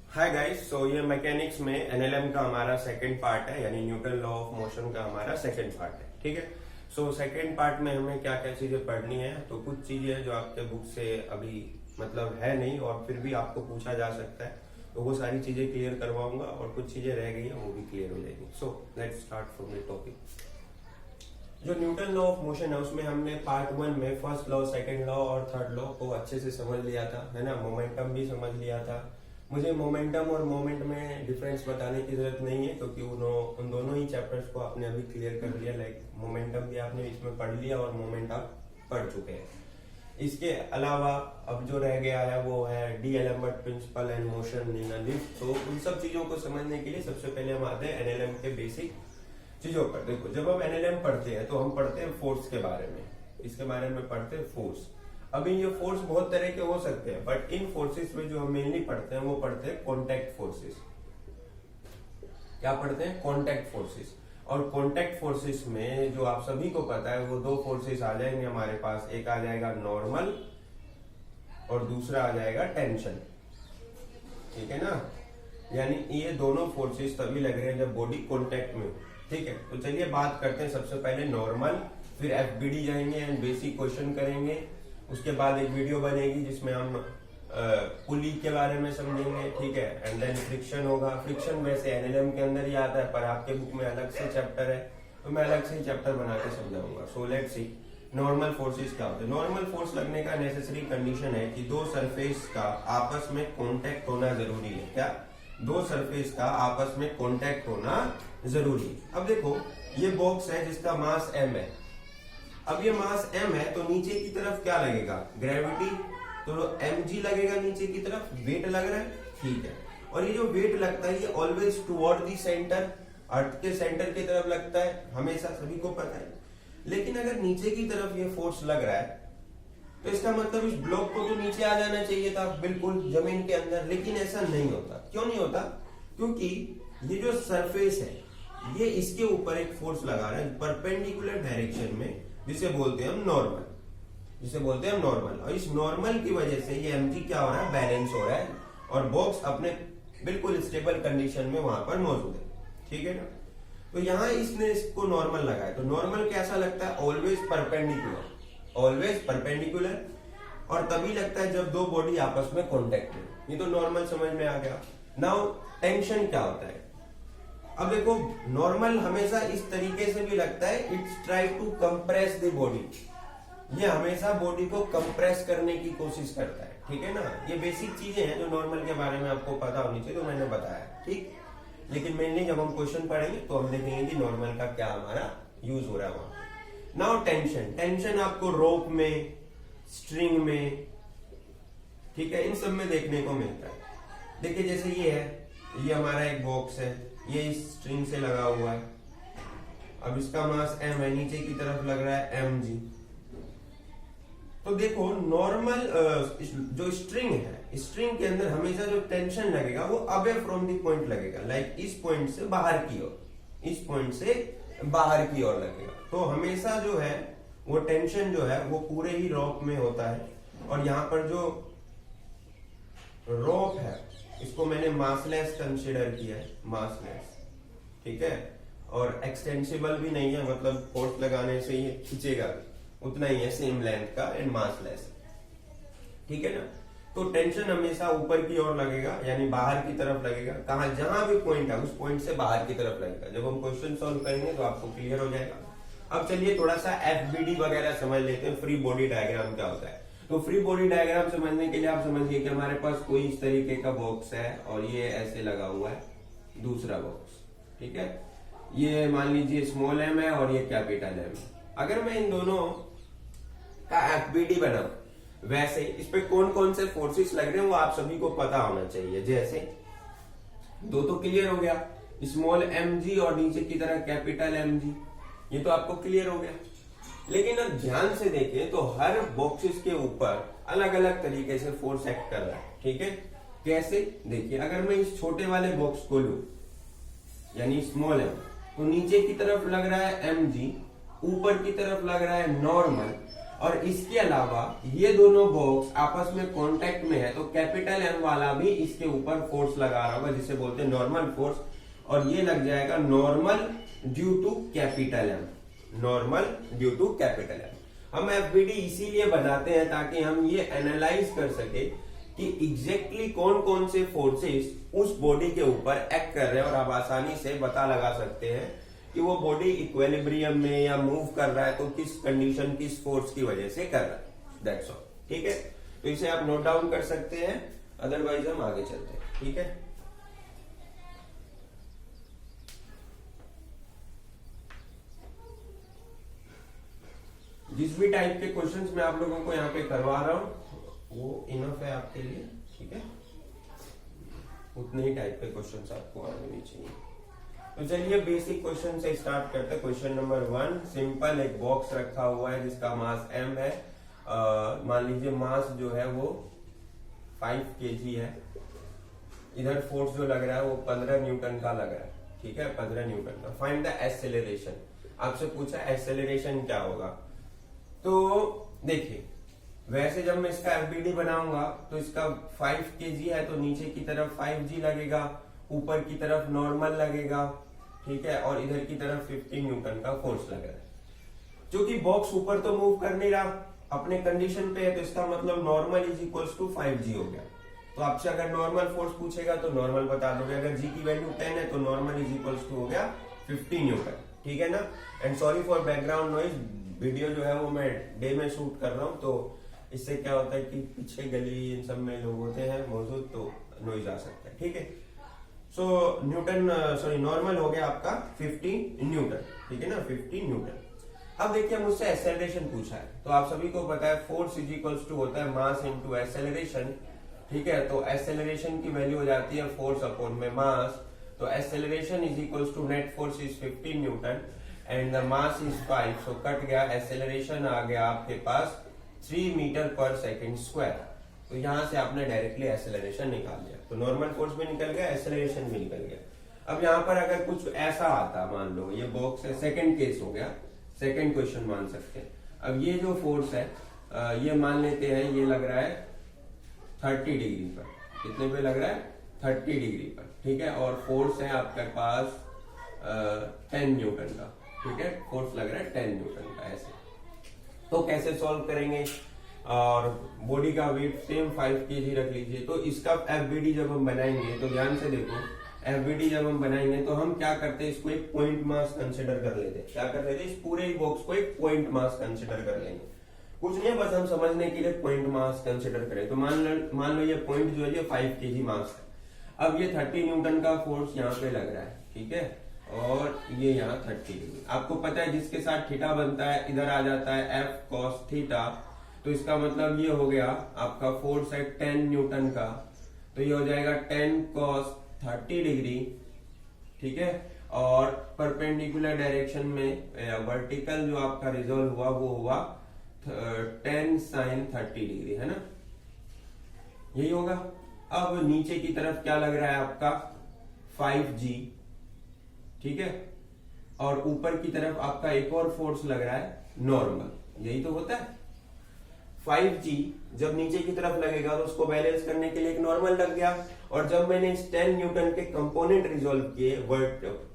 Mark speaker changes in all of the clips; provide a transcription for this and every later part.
Speaker 1: Hi guys, सो ये mechanics में NLM का हमारा सेकंड पार्ट है, यानी न्यूटन लॉ ऑफ मोशन का हमारा सेकंड पार्ट है। ठीक है। सो सेकंड पार्ट में हमें क्या क्या चीजें पढ़नी है, तो कुछ चीजें हैं जो आपके बुक से अभी मतलब है नहीं और फिर भी आपको पूछा जा सकता है, तो वो सारी चीजें क्लियर करवाऊंगा और कुछ चीजें रह गई है वो भी क्लियर हो जाएगी। So let's start from the topic. जो न्यूटन लॉ ऑफ मोशन है उसमें हमने पार्ट 1 में फर्स्ट लॉ, सेकंड लॉ और थर्ड लॉ को अच्छे से समझ लिया था, है ना। मोमेंटम भी समझ लिया था। मुझे मोमेंटम और मोमेंट में डिफरेंस बताने की जरूरत नहीं है, क्योंकि उन दोनों ही चैप्टर्स को आपने अभी क्लियर कर लिया। लाइक मोमेंटम भी आपने इसमें पढ़ लिया और मोमेंट आप पढ़ चुके हैं। इसके अलावा अब जो रह गया है वो है D'Alembert principle and motion in a lift. तो उन सब चीजों को समझने के लिए सबसे पहले हम आते हैं एनएलएम के बेसिक चीजों पर। देखो, जब हम एनएलएम पढ़ते हैं तो हम पढ़ते हैं फोर्स के बारे में, इसके बारे में पढ़ते हैं फोर्स। अभी ये फोर्स बहुत तरह के हो सकते हैं, बट इन फोर्सेस में जो हम मेनली पढ़ते हैं वो पढ़ते हैं कॉन्टैक्ट फोर्सेस। क्या पढ़ते हैं? Contact forces. और कॉन्टैक्ट फोर्सेस में जो आप सभी को पता है वो दो फोर्सेस आ जाएंगे हमारे पास। एक आ जाएगा नॉर्मल और दूसरा आ जाएगा टेंशन। ठीक है ना। यानी ये दोनों फोर्सेस तभी लग रहे हैं जब बॉडी कॉन्टैक्ट में। ठीक है, तो चलिए बात करते हैं सबसे पहले नॉर्मल, फिर एफबीडी जाएंगे एंड बेसिक क्वेश्चन करेंगे। उसके बाद एक वीडियो बनेगी जिसमें हम पुली के बारे में समझेंगे। ठीक है, एंड देन फ्रिक्शन होगा। फ्रिक्शन वैसे एनएलएम के अंदर ही आता है, पर आपके बुक में अलग से चैप्टर है, तो मैं अलग से ही चैप्टर बना के समझाऊंगा। सो लेट्स सी नॉर्मल फोर्सेस क्या होते हैं। नॉर्मल फोर्स लगने का नेसेसरी कंडीशन है कि दो सरफेस का आपस में कॉन्टैक्ट होना जरूरी है। क्या? दो सरफेस का आपस में कॉन्टैक्ट होना जरूरी है। अब देखो, ये बॉक्स है जिसका मास m है। अब ये मास m है तो नीचे की तरफ क्या लगेगा? ग्रेविटी। तो mg लगेगा नीचे की तरफ, वेट लग रहा है। ठीक है, और ये जो वेट लगता है ये ऑलवेज टुवर्ड दी सेंटर, अर्थ के सेंटर की तरफ लगता है, हमेशा, सभी को पता है। लेकिन अगर नीचे की तरफ ये फोर्स लग रहा है तो इसका मतलब इस ब्लॉक को तो नीचे आ जाना चाहिए था, बिल्कुल जमीन के अंदर। लेकिन ऐसा नहीं होता। क्यों नहीं होता? क्योंकि ये जो सरफेस है ये इसके ऊपर एक फोर्स लगा रहा है परपेंडिकुलर डायरेक्शन में, जिसे बोलते हैं हम नॉर्मल, और इस नॉर्मल की वजह से ये mg क्या हो रहा है? बैलेंस हो रहा है और बॉक्स अपने बिल्कुल स्टेबल कंडीशन में वहां पर मौजूद है। ठीक है ना। तो यहां इसने इसको नॉर्मल लगाया, तो नॉर्मल कैसा लगता है? ऑलवेज परपेंडिकुलर, और तभी लगता है जब दो बॉडी आपस में कॉन्टेक्ट में। ये तो नॉर्मल समझ में आ गया। नाउ टेंशन क्या होता है? अब देखो, नॉर्मल हमेशा इस तरीके से भी लगता है, it's try to compress the body. ये हमेशा बॉडी को कंप्रेस करने की कोशिश करता है। ठीक है ना। ये बेसिक चीजें हैं जो नॉर्मल के बारे में आपको पता होनी चाहिए, तो मैंने बताया। ठीक, लेकिन मेनली जब हम क्वेश्चन पढ़ेंगे तो हम देखेंगे कि नॉर्मल का क्या हमारा यूज हो रहा है वहां। नाउ टेंशन आपको रोप में, स्ट्रिंग में, ठीक है, इन सब में देखने को मिलता है। देखिए, जैसे ये है, ये हमारा एक बॉक्स है, ये इस स्ट्रिंग से लगा हुआ है। अब इसका मास m है, नीचे की तरफ लग रहा है mg। तो देखो, नॉर्मल जो स्ट्रिंग है, स्ट्रिंग के अंदर हमेशा जो टेंशन लगेगा वो अवे फ्रॉम द पॉइंट लगेगा। लाइक इस पॉइंट से बाहर की ओर, लगेगा। तो हमेशा जो है वो टेंशन जो है वो पूरे ही रोप में होता है। और यहाँ पर जो रोप है इसको मैंने मासलेस कंसिडर किया है, मासलेस। ठीक है, और एक्सटेंसिबल भी नहीं है, मतलब फोर्स लगाने से ये खींचेगा भी, उतना ही है, सेम लेंथ का, एंड मासलेस। ठीक है ना। तो टेंशन हमेशा ऊपर की ओर लगेगा, यानी बाहर की तरफ लगेगा। कहा? जहां भी पॉइंट है उस पॉइंट से बाहर की तरफ लगेगा। जब हम क्वेश्चन सॉल्व करेंगे तो आपको क्लियर हो जाएगा। अब चलिए थोड़ा सा एफबीडी वगैरह समझ लेते हैं, फ्री बॉडी डायग्राम क्या होता है। तो फ्री बॉडी डायग्राम समझने के लिए आप समझिए कि हमारे पास कोई इस तरीके का बॉक्स है और ये ऐसे लगा हुआ है दूसरा बॉक्स। ठीक है, ये मान लीजिए स्मॉल m है और ये कैपिटल M है। अगर मैं इन दोनों का एफबीडी बनाऊं, वैसे इस पे कौन कौन से फोर्सेस लग रहे हैं वो आप सभी को पता होना चाहिए। जैसे दो तो क्लियर हो गया, स्मॉल mg और नीचे की तरह कैपिटल mg, ये तो आपको क्लियर हो गया। लेकिन अब ध्यान से देखें तो हर बॉक्सेस के ऊपर अलग अलग तरीके से फोर्स एक्ट कर रहा है। ठीक है, कैसे? देखिए, अगर मैं इस छोटे वाले बॉक्स को लूं, यानी स्मॉल m, तो नीचे की तरफ लग रहा है mg, ऊपर की तरफ लग रहा है नॉर्मल, और इसके अलावा ये दोनों बॉक्स आपस में कांटेक्ट में है तो कैपिटल एम वाला भी इसके ऊपर फोर्स लगा रहा होगा, जिसे बोलते हैं नॉर्मल फोर्स, और ये लग जाएगा normal due to capital M, normal due to capital M. हम एफबीडी इसीलिए बनाते हैं ताकि हम ये एनालाइज कर सके कि एग्जैक्टली कौन कौन से फोर्सेस उस बॉडी के ऊपर एक्ट कर रहे हैं, और आप आसानी से पता लगा सकते हैं कि वो बॉडी इक्विलिब्रियम में या मूव कर रहा है तो किस कंडीशन, किस फोर्स की वजह से कर रहा है। That's all. ठीक है, तो इसे आप नोट डाउन कर सकते हैं, अदरवाइज हम आगे चलते हैं। ठीक है, जिस भी टाइप के क्वेश्चंस मैं आप लोगों को यहाँ पे करवा रहा हूं वो इनफ है आपके लिए। ठीक है, उतने ही टाइप के क्वेश्चंस आपको आने भी चाहिए। तो चलिए बेसिक क्वेश्चन से स्टार्ट करते हैं। क्वेश्चन नंबर 1, सिंपल एक बॉक्स रखा हुआ है जिसका मास m है। मान लीजिए मास जो है वो 5 kg है। इधर फोर्स जो लग रहा है वो 15 न्यूटन का लग रहा है। ठीक है, 15 न्यूटन का। Find the acceleration. आपसे पूछा एक्सेलरेशन क्या होगा। तो देखिए, वैसे जब मैं इसका एफबीडी बनाऊंगा तो इसका 5 kg है तो नीचे की तरफ 5g लगेगा, ऊपर की तरफ नॉर्मल लगेगा। ठीक है, और इधर की तरफ 50 न्यूटन का फोर्स लग रहा है। क्योंकि बॉक्स ऊपर तो मूव कर नहीं रहा, अपने कंडीशन पे है, तो इसका मतलब normal is equals to 5g हो गया। तो आपसे अगर नॉर्मल फोर्स पूछेगा तो नॉर्मल बता दोगे। अगर g की वैल्यू 10 है तो नॉर्मल इज इक्वल्स टू हो गया 50 न्यूटन। ठीक है ना। And sorry for background noise, video जो है वो मैं डे में शूट कर रहा हूँ, तो इससे क्या होता है कि पीछे गली इन सब में लोग होते हैं मौजूद, तो नॉइज आ सकता है। ठीक है, सो नॉर्मल हो गया आपका 50 न्यूटन। ठीक है ना, 50 न्यूटन। अब देखिए मुझसे एक्सेलरेशन पूछा है, तो आप सभी को पता है फोर्स इज इक्वल्स टू होता है मास इनटू एक्सेलरेशन। ठीक है, तो एक्सेलरेशन की वैल्यू हो जाती है फोर्स अपॉन में मास। तो acceleration is equals to net force is 50 newton and the mass is 5, so cut गया, एक्सेलरेशन आ गया आपके पास 3 मीटर पर सेकेंड स्क्वायर। तो यहां से आपने डायरेक्टली एक्सेलरेशन निकाल लिया। तो नॉर्मल फोर्स भी निकल गया, एक्सेलरेशन भी निकल गया। अब यहाँ पर अगर कुछ ऐसा आता, मान लो ये बॉक्स है, सेकंड केस हो गया, सेकंड क्वेश्चन मान सकते हैं। अब ये जो फोर्स है ये मान लेते हैं ये लग रहा है 30 डिग्री पर। कितने पे लग रहा है? 30 डिग्री पर। ठीक है, और फोर्स है आपके पास 10 न्यूटन का। ठीक है, फोर्स लग रहा है 10 न्यूटन का। ऐसे तो कैसे सॉल्व करेंगे? और बॉडी का वेट सेम 5 kg रख लीजिए। तो इसका एफबीडी जब हम बनाएंगे तो ध्यान से देखो, एफबीडी जब हम बनाएंगे तो हम क्या करते हैं, इसको एक पॉइंट मास कंसिडर कर लेते हैं। क्या कर लेते हैं? इस पूरे बॉक्स को एक पॉइंट मास कंसिडर कर लेंगे। कुछ नहीं, बस हम समझने के लिए पॉइंट मास कंसिडर करें। तो मान लो ये पॉइंट जो है ये 5 kg मास है। अब ये 30 न्यूटन का फोर्स यहाँ पे लग रहा है। ठीक है, और ये यहाँ 30 डिग्री। आपको पता है जिसके साथ थीटा बनता है इधर आ जाता है एफ कॉस थीटा। तो इसका मतलब ये हो गया आपका फोर्स है 10 न्यूटन का, तो ये हो जाएगा 10 कॉस 30 डिग्री। ठीक है, और परपेंडिकुलर डायरेक्शन में वर्टिकल जो आपका रिजल्ट हुआ वो हुआ 10 साइन 30 डिग्री, है ना, यही होगा। अब नीचे की तरफ क्या लग रहा है आपका 5g। ठीक है, और ऊपर की तरफ आपका एक और फोर्स लग रहा है नॉर्मल, यही तो होता है। 5g जब नीचे की तरफ लगेगा तो उसको बैलेंस करने के लिए एक नॉर्मल लग गया, और जब मैंने इस 10 न्यूटन के कंपोनेंट रिजोल्व किए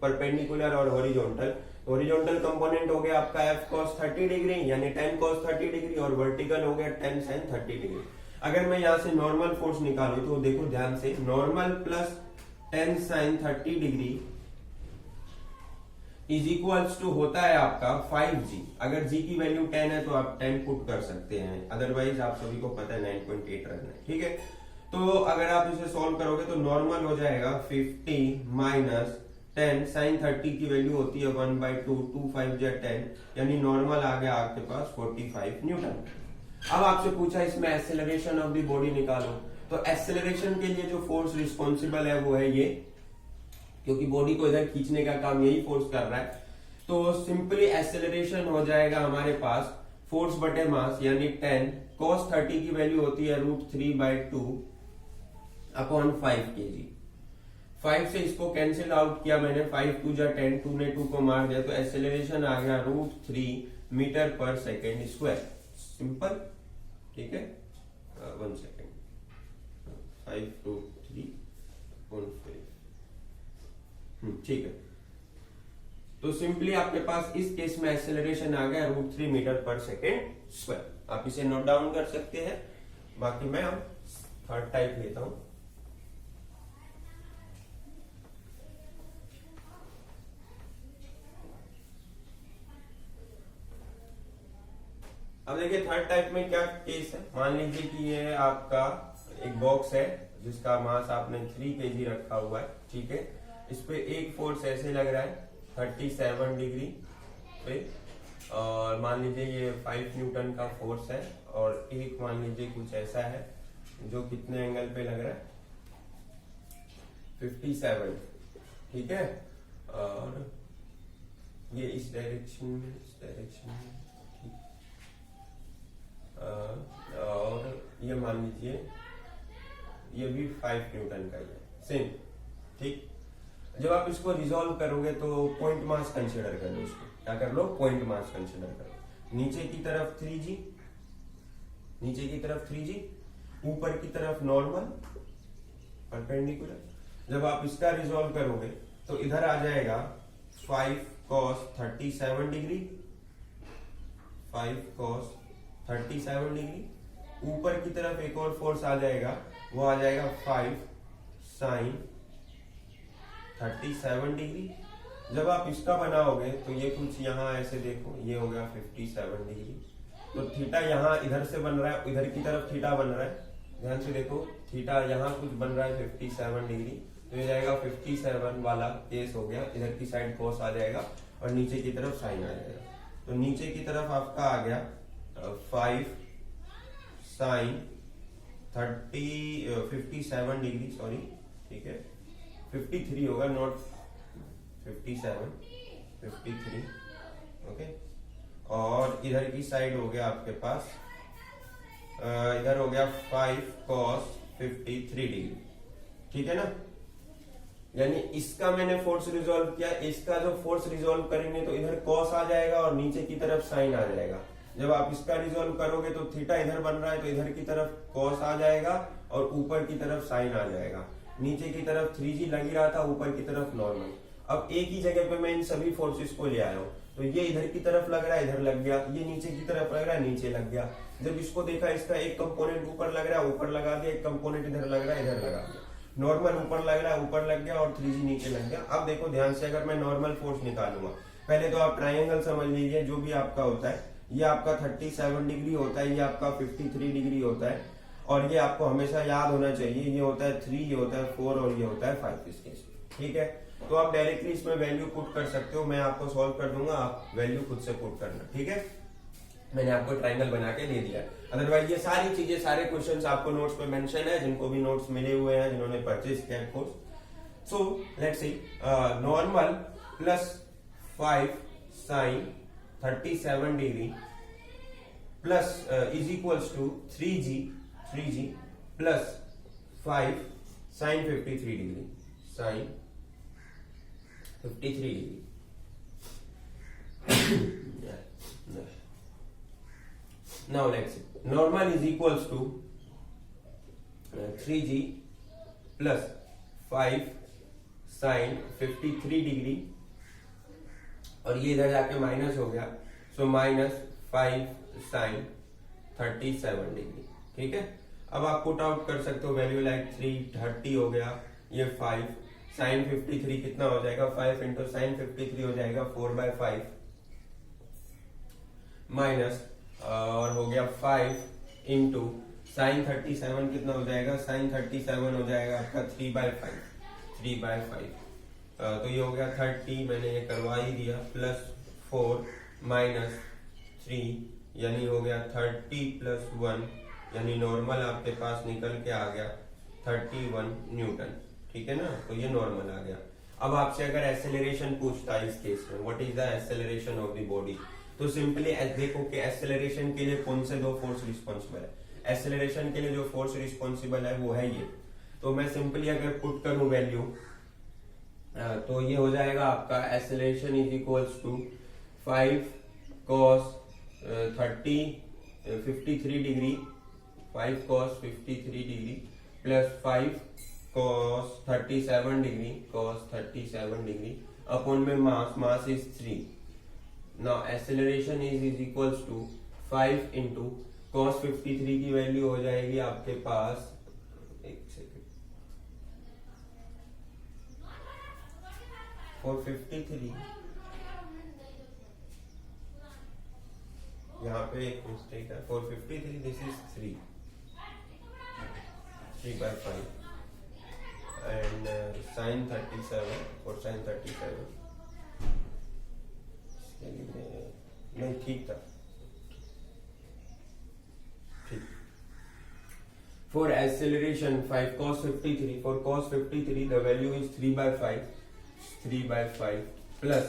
Speaker 1: परपेंडिकुलर और हॉरिजॉन्टल कंपोनेंट हो गया आपका f cos 30 डिग्री यानी 10 cos 30 डिग्री, और वर्टिकल हो गया 10 sin 30 डिग्री। अगर मैं यहां से नॉर्मल फोर्स निकालू तो देखो ध्यान से, normal plus 10 sin 30 degree is equals to होता है आपका 5g। अगर g की वैल्यू 10 है तो आप 10 पुट कर सकते हैं, अदरवाइज आप सभी को पता है 9.8 रखना है। ठीक है, तो अगर आप इसे सॉल्व करोगे तो नॉर्मल हो जाएगा 50 माइनस 10 साइन 30 की वैल्यू होती है 1/2, 2 5 जा 10, यानी नॉर्मल आ गया आपके पास 45 न्यूटन। अब आपसे पूछा इसमें एक्सेलरेशन ऑफ द बॉडी निकालो। तो एक्सेलरेशन के लिए जो फोर्स रिस्पॉन्सिबल है वो है ये, क्योंकि बॉडी को इधर खींचने का काम यही फोर्स कर रहा है। तो सिंपली एक्सेलरेशन हो जाएगा हमारे पास फोर्स बटे मास यानी 10 cos 30 की वैल्यू होती है √3/2 अपॉन 5 kg। 5 से इसको कैंसिल आउट किया मैंने, 5 2 जा 10, 2 ने 2 को मार दिया, तो एक्सेलरेशन आ गया √3 मीटर पर सेकेंड स्क्वायर। सिंपल, ठीक है। 1 सेकेंड, 5√3/5। ठीक है। तो सिंपली आपके पास इस केस में एक्सेलरेशन आ गया √3 मीटर पर सेकेंड स्क्वायर। आप इसे नोट डाउन कर सकते हैं। बाकी मैं अब थर्ड टाइप लेता हूं। अब देखिए थर्ड टाइप में क्या केस है। मान लीजिए कि ये आपका एक बॉक्स है जिसका मास आपने 3 kg रखा हुआ है, ठीक है। इस पे एक फोर्स ऐसे लग रहा है 37 डिग्री पे, और मान लीजिए ये 5 न्यूटन का फोर्स है, और एक मान लीजिए कुछ ऐसा है जो कितने एंगल पे लग रहा है 57, ठीक है। और ये इस डायरेक्शन में, ठीक। और ये मान लीजिए ये भी 5 न्यूटन का ही है, सेम, ठीक। जब आप इसको रिजॉल्व करोगे तो पॉइंट मास कंसीडर कर लो। इसको क्या कर लो, पॉइंट मास कंसीडर करो। नीचे की तरफ 3g, नीचे की तरफ 3g, ऊपर की तरफ नॉर्मल परपेंडिकुलर। जब आप इसका रिजॉल्व करोगे तो इधर आ जाएगा 5 cos 37 डिग्री, 5 cos 37 डिग्री। ऊपर की तरफ एक और फोर्स आ जाएगा, वो आ जाएगा 5 sin 37 डिग्री। जब आप इसका बनाओगे तो ये कुछ यहाँ ऐसे देखो, ये हो गया 57 डिग्री। तो थीटा यहाँ इधर से बन रहा है, इधर की तरफ थीटा बन रहा है, ध्यान से देखो, थीटा यहाँ कुछ बन रहा है 57 डिग्री। तो ये जाएगा 57 वाला केस हो गया, इधर की साइड cos आ जाएगा और नीचे की तरफ साइन आ जाएगा। तो नीचे की तरफ आपका आ गया 5 sin 57 डिग्री, सॉरी, ठीक है, 53 होगा, नॉट 57, 53, ओके। और इधर की साइड हो गया आपके पास, इधर हो गया 5 cos 53 डिग्री, ठीक है ना। यानी इसका मैंने फोर्स रिजॉल्व किया, इसका जो फोर्स रिजॉल्व करेंगे तो इधर cos आ जाएगा और नीचे की तरफ साइन आ जाएगा। जब आप इसका रिजॉल्व करोगे तो थीटा इधर बन रहा है तो इधर की तरफ cos आ जाएगा और ऊपर की तरफ साइन आ जाएगा। नीचे की तरफ 3g लग ही रहा था, ऊपर की तरफ नॉर्मल। अब एक ही जगह पे मैं इन सभी फोर्सेस को ले आया हूँ, तो ये इधर की तरफ लग रहा है, इधर लग गया, ये नीचे की तरफ लग रहा है, नीचे लग गया। जब इसको देखा, इसका एक कंपोनेंट ऊपर लग रहा है, ऊपर लगा दिया, एक कंपोनेंट इधर लग रहा है, इधर लगा दिया। नॉर्मल ऊपर लग रहा है, ऊपर लग गया, और 3g नीचे लग गया। अब देखो ध्यान से, अगर मैं नॉर्मल फोर्स निकालूंगा, पहले तो आप ट्राइंगल समझ लीजिए, जो भी आपका होता है, ये आपका 37 डिग्री होता है, ये आपका 53 डिग्री होता है, और ये आपको हमेशा याद होना चाहिए, ये होता है 3, ये होता है 4 और ये होता है 5 इस केस में, ठीक है। तो आप डायरेक्टली इसमें वैल्यू पुट कर सकते हो, मैं आपको सॉल्व कर दूंगा, आप वैल्यू खुद से पुट करना, ठीक है। मैंने आपको ट्राइंगल बना के दे दिया। अदरवाइज ये सारी चीजें, सारे क्वेश्चंस आपको नोट्स पे मेंशन है, जिनको भी नोट्स मिले हुए हैं, जिन्होंने परचेज किया course. So let's see, normal plus 5 sin 37 degree plus is equals to 3g plus 5 sin 53 degree, sin 53 degree. Now let's see. Normal is equals to 3g plus 5 sin 53 degree, और ये इधर जाके minus हो गया, so minus 5 sin 37 degree, ठीक है। अब आप पुट आउट कर सकते हो वैल्यू, लाइक 330 हो गया, ये 5 sin 53 कितना हो जाएगा, 5 इंटू साइन 53 हो जाएगा 4/5 माइनस, और हो गया 5 इंटू साइन 37 कितना हो जाएगा, साइन 37 हो जाएगा आपका 3/5, तो ये हो गया 30, मैंने ये करवा ही दिया, प्लस 4 माइनस 3, यानी हो गया 30 प्लस 1, यानी नॉर्मल आपके पास निकल के आ गया 31 न्यूटन, ठीक है ना। तो ये नॉर्मल आ गया। अब आपसे अगर एक्सेलरेशन पूछता है इस केस में, what is the acceleration of the body, तो सिंपली देखो कि एक्सेलरेशन के लिए कौन से दो फोर्स रिस्पॉन्सिबल है। एक्सेलरेशन के लिए जो फोर्स रिस्पॉन्सिबल है वो है ये, तो मैं सिंपली अगर पुट करूं वैल्यू, तो ये हो जाएगा आपका acceleration is equals to 5 cos 30 53 degree 5 cos 53 degree plus 5 cos 37 degree cos 37 degree upon में mass is 3। Now acceleration is equals to 5 into cos 53 की वैल्यू हो जाएगी आपके पास, एक सेकेंड, 453, यहाँ पे एक मिस्टेक है, 453 दिस इज 3/5 एंड sin 37 और sin 37 इसके लिए नहीं ठीक था, ठीक। For acceleration 5 cos 53, for cos 53 the value is 3/5 plus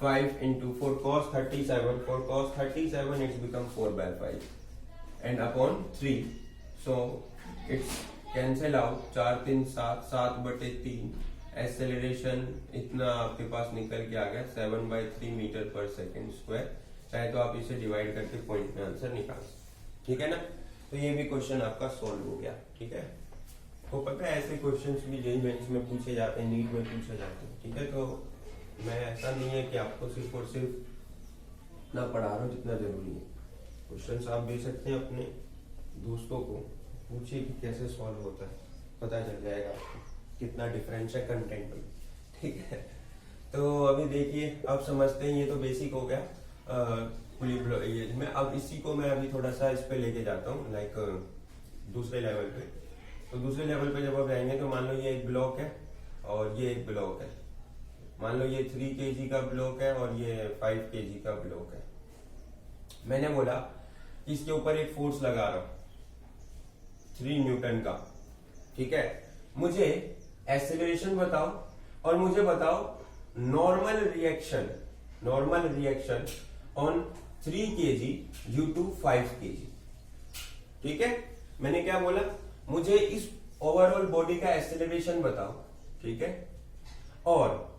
Speaker 1: 5 into for cos 37, for cos 37 it's become 4/5 and upon 3, so it's cancel out, 4 3 7 7/3 acceleration इतना आपके पास निकल के आ गया 7/3 मीटर पर सेकेंड स्क्वायर। चाहे तो आप इसे डिवाइड करके पॉइंट में आंसर निकाल सकते, ठीक है ना। तो ये भी क्वेश्चन आपका सॉल्व हो गया, ठीक है। तो पता है ऐसे क्वेश्चंस भी जेईई मेंस में पूछे जाते हैं, नीट में पूछे जाते हैं, ठीक है। तो मैं ऐसा नहीं है कि आपको सिर्फ और सिर्फ ना पढ़ा रहा हूँ जितना जरूरी है। क्वेश्चंस आप दे सकते हैं अपने दोस्तों को, पूछिए कि कैसे सॉल्व होता है, पता चल जाएगा आपको कितना डिफरेंस है कंटेंट में, ठीक है। तो अभी देखिए, अब समझते हैं, ये तो बेसिक हो गया ये में। अब इसी को मैं अभी थोड़ा सा इस पे लेके जाता हूँ, लाइक दूसरे लेवल पे। तो दूसरे लेवल पे जब आप जाएंगे तो मान लो ये एक ब्लॉक है और ये एक ब्लॉक है, मान लो ये 3 kg का ब्लॉक है और ये 5 kg का ब्लॉक है। मैंने बोला इसके ऊपर एक फोर्स लगा रहा हूं 3 न्यूटन का, ठीक है। मुझे एक्सेलरेशन बताओ और मुझे बताओ normal reaction on 3 kg due to 5 kg, ठीक है। मैंने क्या बोला, मुझे इस ओवरऑल बॉडी का एक्सेलरेशन बताओ, ठीक है, और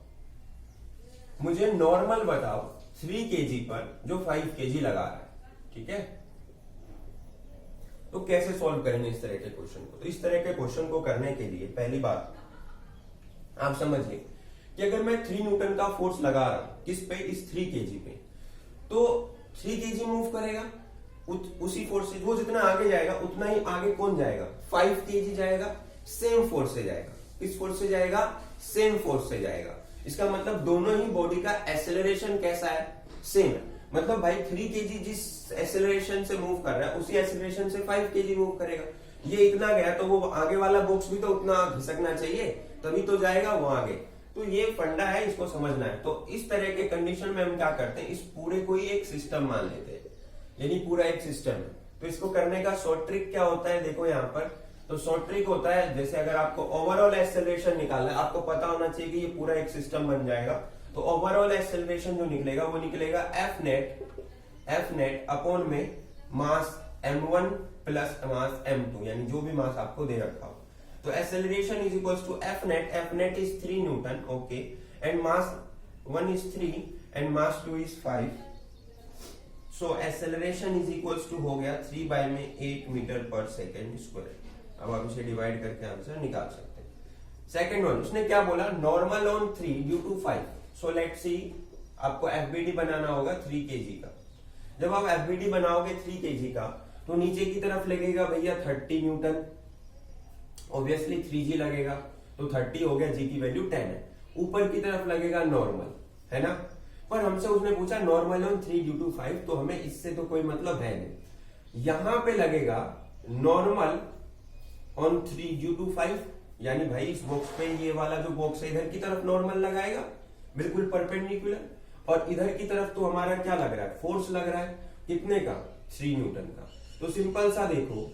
Speaker 1: मुझे नॉर्मल बताओ 3 kg पर जो 5 kg लगा रहा है, ठीक है। तो कैसे सॉल्व करेंगे इस तरह के क्वेश्चन को। तो इस तरह के क्वेश्चन को करने के लिए पहली बात आप समझिए कि अगर मैं 3 न्यूटन का फोर्स लगा रहा हूं किस पे, इस 3 kg पे, तो 3 kg मूव करेगा उसी फोर्स से, वो जितना आगे जाएगा उतना ही आगे कौन जाएगा, 5 kg जाएगा, सेम फोर्स से जाएगा। किस फोर्स से जाएगा, सेम फोर्स से जाएगा। इसका मतलब दोनों ही बॉडी का एक्सेलरेशन कैसा है, सेम है। मतलब भाई 3 kg जिस एक्सेलरेशन से मूव कर रहा है उसी एक्सेलरेशन से 5 kg मूव करेगा। ये इतना गया तो वो आगे वाला बॉक्स भी तो उतना घिसकना चाहिए, तभी तो जाएगा वो आगे। तो ये फंडा है, इसको समझना है। तो इस तरह के कंडीशन में हम क्या करते हैं, इस पूरे को ही एक सिस्टम मान लेते हैं, यानी पूरा एक सिस्टम है। तो इसको करने का शॉर्ट ट्रिक क्या होता है, देखो यहाँ पर। तो शॉर्ट ट्रिक होता है, जैसे अगर आपको ओवरऑल एक्सेलरेशन निकालना है, आपको पता होना चाहिए कि ये पूरा एक सिस्टम बन जाएगा। तो ओवरऑल एक्सेलरेशन जो निकलेगा वो निकलेगा एफ नेट अपॉन में मास m1 प्लस मास m2, यानी जो भी मास आपको दे रखा हो। तो acceleration is equals to F net is 3 newton, okay, and mass 1 is 3 and mass 2 is 5। So acceleration is equals to हो गया 3/8 मीटर पर सेकेंड स्क्वायर। अब आप इसे डिवाइड करके आंसर निकाल सकते हैं। सेकेंड वन, उसने क्या बोला, normal on 3 due to 5। So let's see, आपको एफबीडी बनाना होगा 3 kg का। जब आप एफबीडी बनाओगे 3 kg का, तो नीचे की तरफ लगेगा भैया 30 न्यूटन, ऑब्वियसली 3g लगेगा, तो 30 हो गया, g की वैल्यू 10 है। ऊपर की तरफ लगेगा नॉर्मल, है ना। पर हमसे उसने पूछा नॉर्मल ऑन 3 ड्यू टू 5, तो हमें इससे तो कोई मतलब है नहीं। यहां पे लगेगा नॉर्मल ऑन 3 ड्यू टू 5, यानी भाई इस बॉक्स पे ये वाला जो बॉक्स है इधर की तरफ नॉर्मल लगाएगा, बिल्कुल परपेंडिकुलर, और इधर की तरफ तो हमारा क्या लग रहा है, फोर्स लग रहा है, कितने का, 3 न्यूटन का। तो सिंपल सा देखो,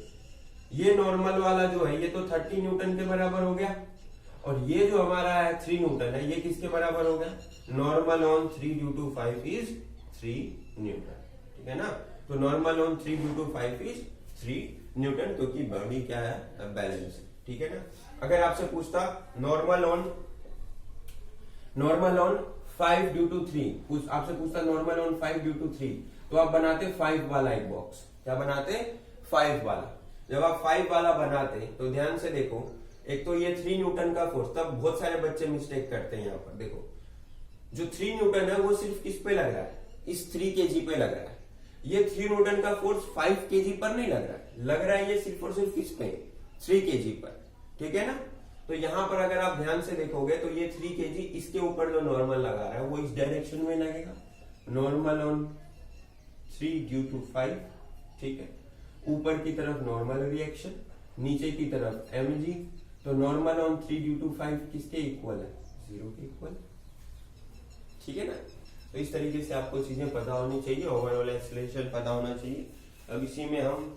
Speaker 1: ये नॉर्मल वाला जो है ये तो 30 न्यूटन के बराबर हो गया, और ये जो हमारा है 3 न्यूटन है, ये किसके बराबर हो गया, normal on 3 due to 5 is 3 newton, ठीक है ना। तो normal on 3 due to 5 is 3 newton, क्योंकि बॉडी क्या है, बैलेंस, ठीक है ना। अगर आपसे पूछता नॉर्मल ऑन 5 ड्यू टू 3, आपसे पूछता नॉर्मल ऑन 5 ड्यू टू 3, तो आप बनाते 5 वाला एक बॉक्स, क्या बनाते, 5 वाला। जब आप 5 वाला बनाते तो ध्यान से देखो, एक तो ये 3 न्यूटन का फोर्स, तब बहुत सारे बच्चे मिस्टेक करते हैं यहाँ पर। देखो जो 3 न्यूटन है वो सिर्फ किस पे लग रहा है, इस 3 kg पे लग रहा है। ये 3 न्यूटन का फोर्स 5 kg पर नहीं लग रहा है, लग रहा है ये सिर्फ और सिर्फ किस पे, 3 kg पर, ठीक है ना। तो यहां पर अगर आप ध्यान से देखोगे तो ये 3 kg इसके ऊपर जो नॉर्मल लगा रहा है वो इस डायरेक्शन में लगेगा, नॉर्मल ऑन 3 ड्यू टू 5, ठीक है। ऊपर की तरफ नॉर्मल रिएक्शन, नीचे की तरफ mg, तो नॉर्मल ऑन 3 ड्यू टू 5 किसके इक्वल है, 0 के इक्वल, ठीक है ना। तो इस तरीके से आपको चीजें पता होनी चाहिए, ओवरऑल एक्सेलरेशन पता होना चाहिए। अब इसी में हम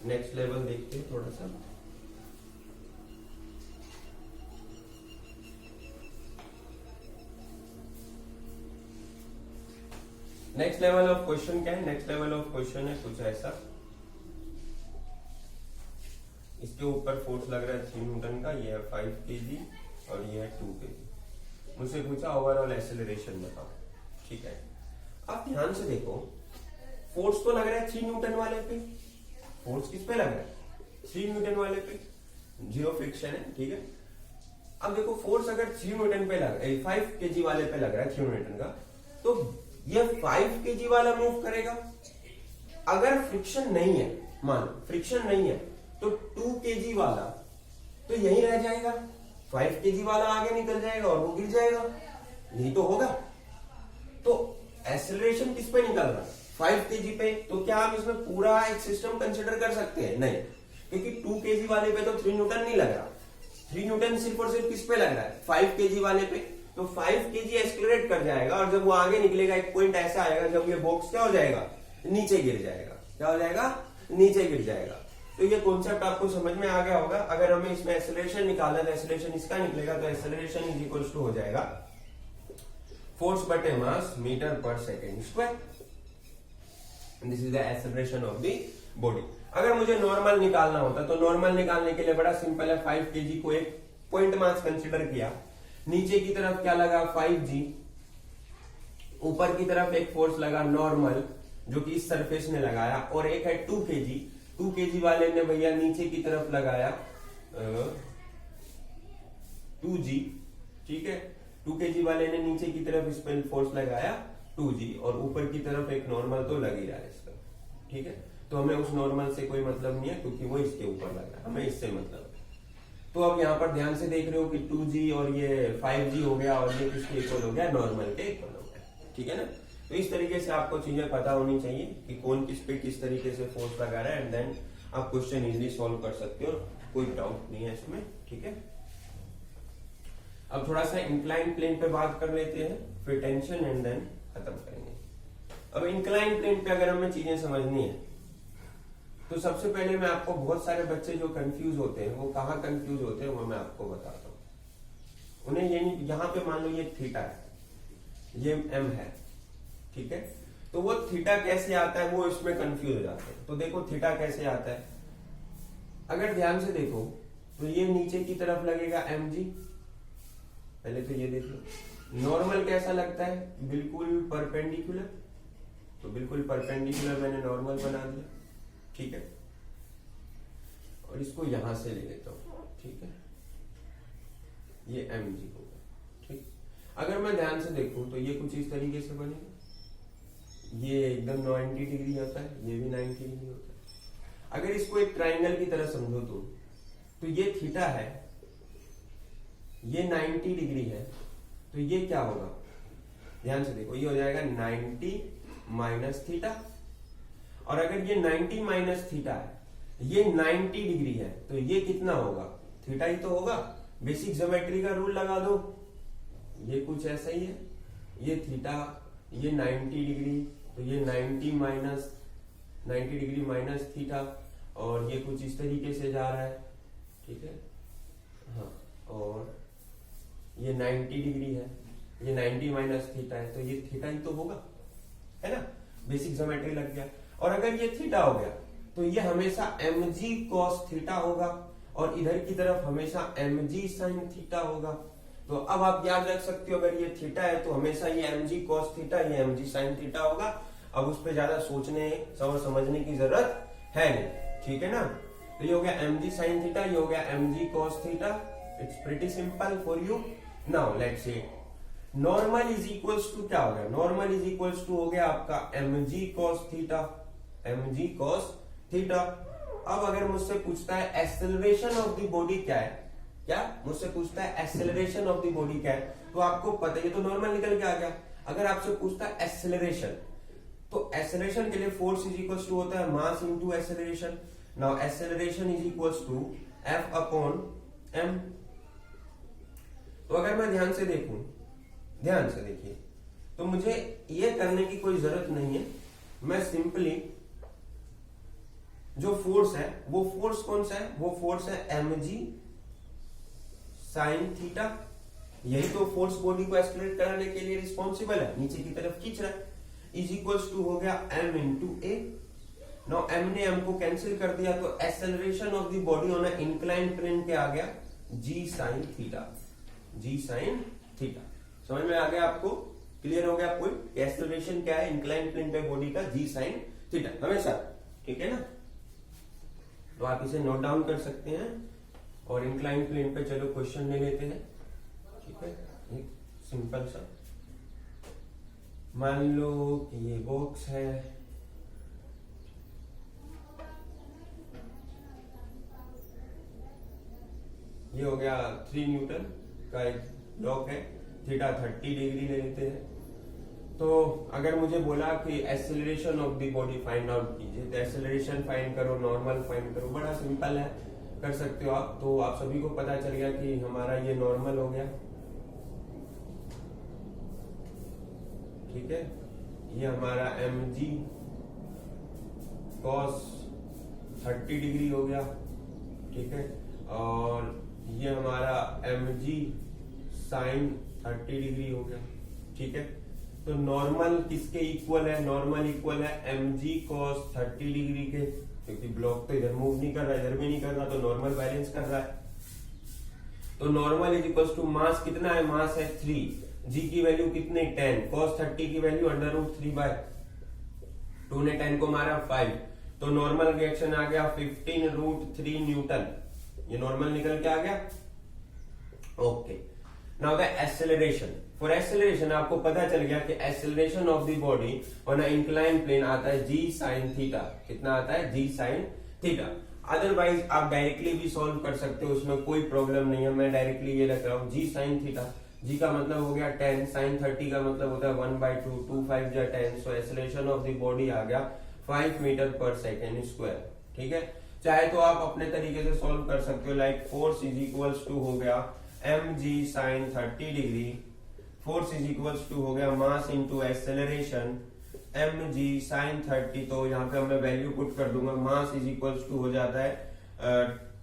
Speaker 1: नेक्स्ट लेवल देखते हैं थोड़ा सा। नेक्स्ट लेवल ऑफ क्वेश्चन क्या है, नेक्स्ट लेवल ऑफ क्वेश्चन है कुछ ऐसा, इसके ऊपर फोर्स लग रहा है 3 न्यूटन का, ये है 5 kg और ये है 2 kg। मुझसे पूछा ओवरऑल एक्सेलरेशन बताओ, ठीक है। अब ध्यान से देखो, फोर्स तो लग रहा है 3 न्यूटन वाले पे, फोर्स किस पे लग रहा है, 3 न्यूटन वाले पे, 0 फ्रिक्शन है, ठीक है। अब देखो फोर्स अगर 3 न्यूटन पे लग रहा है, 5 kg वाले पे लग रहा है 3 न्यूटन का, तो ये 5 kg वाला मूव करेगा। अगर फ्रिक्शन नहीं है, मान फ्रिक्शन नहीं है, तो 2 kg वाला तो यही रह जाएगा, 5 kg वाला आगे निकल जाएगा और वो गिर जाएगा, यही तो होगा। तो एक्सेलरेशन किस पे निकल रहा है, 5 kg पे। तो क्या हम इसमें पूरा एक सिस्टम कंसिडर कर सकते हैं, नहीं, क्योंकि 2 kg वाले पे तो 3 न्यूटन नहीं लग रहा, 3 न्यूटन सिर्फ और सिर्फ किस पे लग रहा है, 5 kg वाले पे। तो 5 kg एक्सक्लरेट कर जाएगा और जब वो आगे निकलेगा एक पॉइंट ऐसा आएगा जब ये बॉक्स क्या हो जाएगा, नीचे गिर जाएगा, क्या हो जाएगा, नीचे गिर जाएगा। तो ये कॉन्सेप्ट आपको समझ में आ गया होगा। अगर हमें इसमें एक्सेलरेशन निकालना है, एक्सेलरेशन इसका निकलेगा, तो एक्सेलरेशन इज इक्वल टू हो जाएगा फोर्स बटे मास मीटर पर second square. This is the acceleration of the body. अगर मुझे नॉर्मल निकालना होता तो नॉर्मल निकालने के लिए बड़ा सिंपल है, 5 kg को एक पॉइंट मास कंसिडर किया, नीचे की तरफ क्या लगा 5g, ऊपर की तरफ एक फोर्स लगा नॉर्मल जो कि इस सरफेस ने लगाया, और एक है 2 kg, 2 kg वाले ने भैया नीचे की तरफ लगाया 2g, ठीक है। 2 kg वाले ने नीचे की तरफ इस पर फोर्स लगाया 2g, और ऊपर की तरफ एक नॉर्मल तो लग ही रहा है इसका, ठीक है। तो हमें उस नॉर्मल से कोई मतलब नहीं है क्योंकि वो इसके ऊपर लग रहा है, हमें इससे मतलब है। तो अब यहाँ पर ध्यान से देख रहे हो कि 2g और ये 5g हो गया और ये किसके इक्वल हो गया, नॉर्मल के इक्वल हो गया, ठीक है ना। तो इस तरीके से आपको चीजें पता होनी चाहिए कि कौन किस पे किस तरीके से फोर्स लगा रहा है, एंड देन आप क्वेश्चन इजीली सॉल्व कर सकते हो, कोई डाउट नहीं है इसमें, ठीक है। अब थोड़ा सा इंक्लाइन प्लेन पे बात कर लेते हैं, फिर टेंशन, एंड देन खत्म करेंगे। अब इंक्लाइन प्लेन पे अगर हमें चीजें समझनी है तो सबसे पहले मैं आपको, बहुत सारे बच्चे जो कंफ्यूज होते हैं, वो कहाँ कंफ्यूज होते हैं वो मैं आपको बताता हूँ। उन्हें ये नहीं, यहाँ पे मान लो ये थीटा है, ये m है, ठीक है। तो वो थीटा कैसे आता है वो इसमें कंफ्यूज हो जाते हैं। तो देखो थीटा कैसे आता है, अगर ध्यान से देखो तो ये नीचे की तरफ लगेगा mg, पहले तो ये देख लो। नॉर्मल कैसा लगता है, बिल्कुल परपेंडिकुलर, तो बिल्कुल परपेंडिकुलर मैंने नॉर्मल बना दिया, ठीक है। और इसको यहां से ले लेता हूं, ठीक है, ये mg होगा, ठीक। अगर मैं ध्यान से देखूं तो ये कुछ इस तरीके से बनेगा, ये एकदम 90 डिग्री होता है, ये भी 90 डिग्री होता है। अगर इसको एक ट्राइंगल की तरह समझो तो ये थीटा है, ये 90 डिग्री है, तो ये क्या होगा, ध्यान से देखो, ये हो जाएगा 90 माइनस थीटा। और अगर ये 90 माइनस थीटा है, ये 90 डिग्री है, तो ये कितना होगा, थीटा ही तो होगा। बेसिक ज्योमेट्री का रूल लगा दो, ये कुछ ऐसा ही है, ये थीटा, ये 90 डिग्री, तो ये 90 डिग्री माइनस थीटा, और ये कुछ इस तरीके से जा रहा है, ठीक है, हाँ। और ये 90 डिग्री है, ये 90 माइनस थीटा है, तो ये थीटा ही तो होगा, है ना, बेसिक ज्योमेट्री लग गया। और अगर ये थीटा हो गया तो ये हमेशा mg cos थीटा होगा, और इधर की तरफ हमेशा mg sin थीटा होगा। तो अब आप याद रख सकते हो, अगर ये थीटा है तो हमेशा ये mg cos थीटा, ये mg sin थीटा होगा। अब उस पर ज्यादा सोचने और समझने की जरूरत है नहीं, ठीक है ना। तो ये हो गया mg sin थीटा, ये हो गया mg cos theta. It's pretty simple for you. Now let's say normal is equals to क्या हो गया, नॉर्मल इज इक्वल्स टू हो गया आपका mg cos theta, mg cos theta. अब अगर मुझसे पूछता है एक्सेलरेशन ऑफ द बॉडी क्या है, क्या मुझसे पूछता है एक्सेलरेशन ऑफ द बॉडी क्या है, तो आपको पता है ये तो नॉर्मल निकल के आ गया। अगर आपसे पूछता है एक्सेलरेशन, तो एक्सेलरेशन के लिए फोर्स इज इक्वल्स टू होता है mass into acceleration. Now acceleration is equals to F upon m। तो अगर मैं ध्यान से देखूं, ध्यान से देखिए, तो मुझे ये करने की कोई जरूरत नहीं है। मैं सिंपली जो फोर्स है, वो फोर्स कौन सा है, वो फोर्स है mg sin थीटा। यही तो फोर्स बॉडी को एक्सेलरेट कराने के लिए रिस्पॉन्सिबल है, नीचे की तरफ खींच रहा है। इज इक्वल्स टू हो गया m into a. Now m ने m को कैंसिल कर दिया, तो acceleration of the body on a inclined plane क्या आ गया, g sin theta, g sin theta. समझ में आ गया आपको, क्लियर हो गया पॉइंट। एक्सेलरेशन क्या है इंक्लाइंड प्लेन पे बॉडी का, g sin थीटा हमेशा, ठीक है ना। तो आप इसे नोट डाउन कर सकते हैं और इंक्लाइंड प्लेन पे चलो क्वेश्चन ले लेते हैं, ठीक है। एक सिंपल सा, मान लो कि ये बॉक्स है, ये हो गया 3 न्यूटन का एक ब्लॉक है, थीटा 30 डिग्री ले लेते हैं। तो अगर मुझे बोला कि acceleration of the body find out कीजिए, तो एक्सेलरेशन फाइंड करो, नॉर्मल फाइंड करो, बड़ा सिंपल है, कर सकते हो आप। तो आप सभी को पता चल गया कि हमारा ये नॉर्मल हो गया, ठीक है। ये हमारा mg cos 30 डिग्री हो गया, ठीक है। और ये हमारा mg sin 30 डिग्री हो गया, ठीक है। तो नॉर्मल किसके इक्वल है, नॉर्मल इक्वल है mg cos 30 डिग्री के, क्योंकि ब्लॉक तो इधर मूव नहीं कर रहा, इधर भी नहीं कर रहा, तो नॉर्मल बैलेंस कर रहा है। तो normal is equal to mass कितना है, मास है 3, g की वैल्यू कितने 10, cos 30 की वैल्यू √3/2 ने 10 को मारा 5, तो नॉर्मल रिएक्शन आ गया 15√3 न्यूटन। ये नॉर्मल निकल के आ गया, okay. Now the acceleration, for acceleration आपको पता चल गया कि acceleration of the body on a inclined plane आता है g sin थीटा। कितना आता है, g sin थीटा। अदरवाइज आप डायरेक्टली भी सॉल्व कर सकते हो, उसमें कोई प्रॉब्लम नहीं है। मैं डायरेक्टली ये रख रहा हूँ g sin थीटा, g का मतलब हो गया 10, sin 30 का मतलब होता है 1/2, 2 5 जा 10, so acceleration of the body आ गया 5 मीटर पर सेकेंड स्क्वायर, ठीक है। चाहे तो आप अपने तरीके से सॉल्व कर सकते हो, like force is equals to हो गया mg sin 30 degree, force is equals to हो गया mass into acceleration mg sin 30। तो यहाँ पे मैं वैल्यू पुट कर दूंगा, मास इज इक्वल्स टू हो जाता है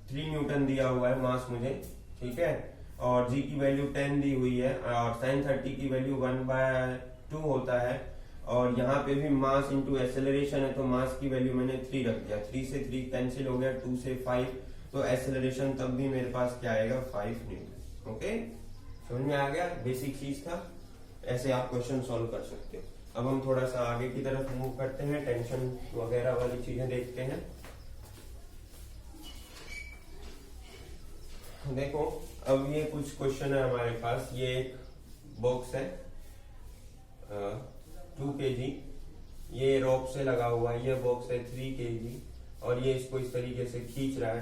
Speaker 1: 3 न्यूटन दिया हुआ है मास मुझे, ठीक है। और g की वैल्यू 10 दी हुई है, और sin 30 की वैल्यू 1/2 होता है। और यहाँ पे भी मास इंटू एक्सेलरेशन है, तो मास की वैल्यू मैंने 3 रख दिया, 3 से 3 कैंसिल हो गया, 2 से 5, तो एक्सेलरेशन तब भी मेरे पास क्या आएगा 5 न्यूटन। ओके, समझ में आ गया, बेसिक चीज था, ऐसे आप क्वेश्चन सॉल्व कर सकते हो। अब हम थोड़ा सा आगे की तरफ मूव करते हैं, टेंशन वगैरह वाली चीजें देखते हैं। देखो अब ये कुछ क्वेश्चन है हमारे पास, ये एक बॉक्स है 2 kg, ये रोप से लगा हुआ है, ये बॉक्स है 3 kg, और ये इसको इस तरीके से खींच रहा है,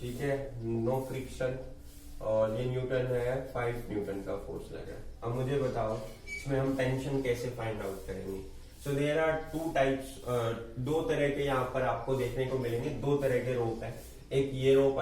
Speaker 1: ठीक है, नो फ्रिक्शन, और ये न्यूटन है, 5 न्यूटन का फोर्स लगा है। अब मुझे बताओ इसमें हम टेंशन कैसे फाइंड आउट करेंगे। सो देयर आर 2 टाइप्स, 2 तरह के यहाँ पर आपको देखने को मिलेंगे, 2 तरह के रोप है। एक ये रोप